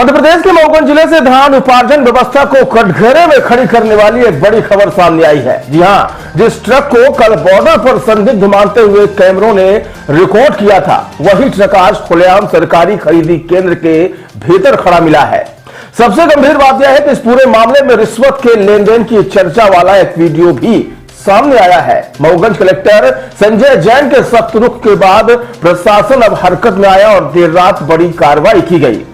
मध्य प्रदेश के मऊगंज जिले से धान उपार्जन व्यवस्था को कटघरे में खड़ी करने वाली एक बड़ी खबर सामने आई है। जी हां, जिस ट्रक को कल बॉर्डर पर संदिग्ध मानते हुए कैमरों ने रिकॉर्ड किया था, वही ट्रक आज खुलेआम सरकारी खरीदी केंद्र के भीतर खड़ा मिला है। सबसे गंभीर बात यह है कि इस पूरे मामले में रिश्वत के लेन देन की चर्चा वाला एक वीडियो भी सामने आया है। मऊगंज कलेक्टर संजय जैन के सख्त रुख के बाद प्रशासन अब हरकत में आया और देर रात बड़ी कार्रवाई की गई।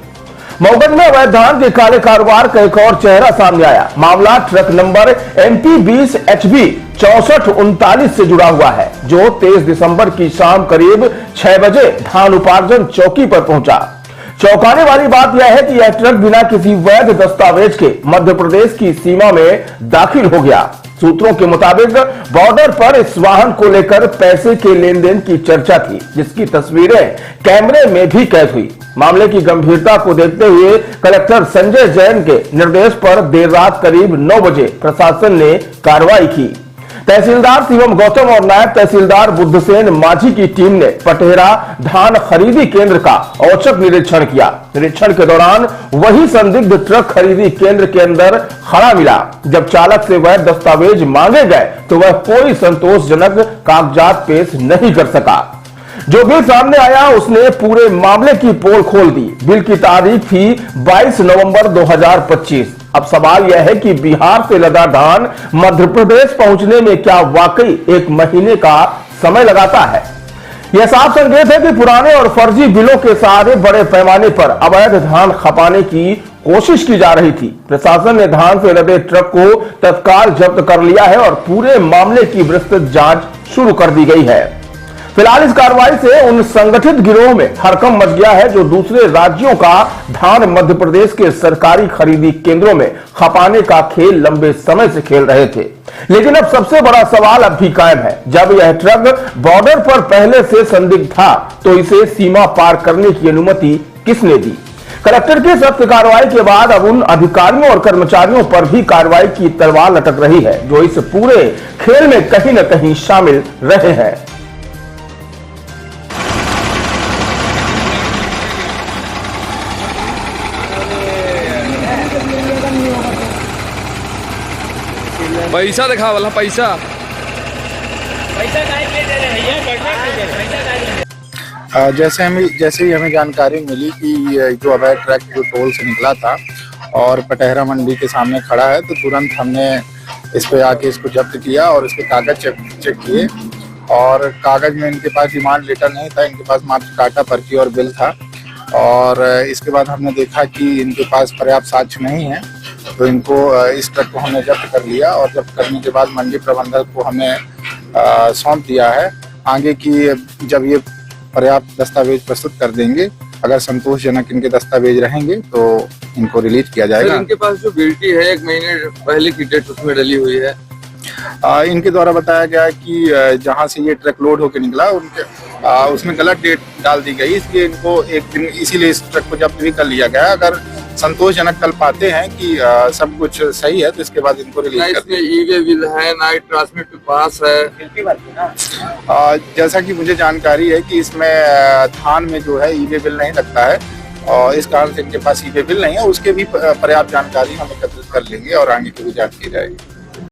मऊगंज में अवैध धान के काले कारोबार का एक और चेहरा सामने आया। मामला ट्रक नंबर MP 20 HB 6439 से जुड़ा हुआ है, जो 23 दिसंबर की शाम करीब 6 बजे धान उपार्जन चौकी पर पहुंचा। चौंकाने वाली बात यह है कि यह ट्रक बिना किसी वैध दस्तावेज के मध्य प्रदेश की सीमा में दाखिल हो गया। सूत्रों के मुताबिक बॉर्डर पर इस वाहन को लेकर पैसे के लेन देन की चर्चा थी, जिसकी तस्वीरें कैमरे में भी कैद हुई। मामले की गंभीरता को देखते हुए कलेक्टर संजय जैन के निर्देश पर देर रात करीब 9 बजे प्रशासन ने कार्रवाई की। तहसीलदार शिवम गौतम और नायब तहसीलदार बुद्धसेन माझी की टीम ने पटेरा धान खरीदी केंद्र का औचक निरीक्षण किया। निरीक्षण के दौरान वही संदिग्ध ट्रक खरीदी केंद्र के अंदर खड़ा मिला। जब चालक से वह दस्तावेज मांगे गए तो वह कोई संतोषजनक कागजात पेश नहीं कर सका। जो बिल सामने आया उसने पूरे मामले की पोल खोल दी। बिल की तारीख थी 22 नवंबर 2025। अब सवाल यह है कि बिहार से लदा धान मध्य प्रदेश पहुंचने में क्या वाकई 1 महीने का समय लगाता है? यह साफ संकेत है कि पुराने और फर्जी बिलों के सहारे बड़े पैमाने पर अवैध धान खपाने की कोशिश की जा रही थी। प्रशासन ने धान से लदे ट्रक को तत्काल जब्त कर लिया है और पूरे मामले की विस्तृत जांच शुरू कर दी गई है। फिलहाल इस कार्रवाई से उन संगठित गिरोह में हड़कंप मच गया है जो दूसरे राज्यों का धान मध्य प्रदेश के सरकारी खरीदी केंद्रों में खपाने का खेल लंबे समय से खेल रहे थे। लेकिन अब सबसे बड़ा सवाल अब भी कायम है। जब यह ट्रक बॉर्डर पर पहले से संदिग्ध था तो इसे सीमा पार करने की अनुमति किसने दी? कलेक्टर की सख्त कार्रवाई के बाद अब उन अधिकारियों और कर्मचारियों पर भी कार्रवाई की तलवार लटक रही है जो इस पूरे खेल में कहीं न कहीं शामिल रहे हैं। पैसा दिखा वाला पैसा जैसे ही हमें जानकारी मिली कि जो अवैध ट्रक जो टोल से निकला था और पटेरा मंडी के सामने खड़ा है, तो तुरंत हमने इस पे आके इसको जब्त किया और इसके कागज चेक किए। और कागज में इनके पास डिमांड लेटर नहीं था, इनके पास मात्र टाटा पर्ची और बिल था। और इसके बाद हमने देखा कि इनके पास पर्याप्त साक्ष्य नहीं है, तो इनको इस ट्रक को हमने जब्त कर लिया और जब्त करने के बाद मंडी प्रबंधक को हमने सौंप दिया है। आगे की जब ये पर्याप्त दस्तावेज प्रस्तुत कर देंगे, अगर संतोषजनक इनके दस्तावेज रहेंगे तो इनको रिलीज किया जाएगा। इनके पास जो बिल्टी है 1 महीने पहले की डेट उसमें डली हुई है। इनके द्वारा बताया गया कि जहां से ये ट्रक लोड होकर निकला उसमें गलत डेट डाल दी गई, इसलिए इनको 1 दिन इसीलिए इस ट्रक को जब्त भी कर लिया गया। अगर संतोषजनक कर पाते हैं कि सब कुछ सही है तो इसके बाद इनको रिलीज कर इसमें ई-वे बिल है, ना ट्रांसमिट पास है। जैसा कि मुझे जानकारी है कि इसमें धान में जो है ई-वे बिल नहीं लगता है और इस कारण से इनके पास ई-वे बिल नहीं है। उसके भी पर्याप्त जानकारी हम एकत्रित कर लेंगे और आगे की भी जांच की जाएगी।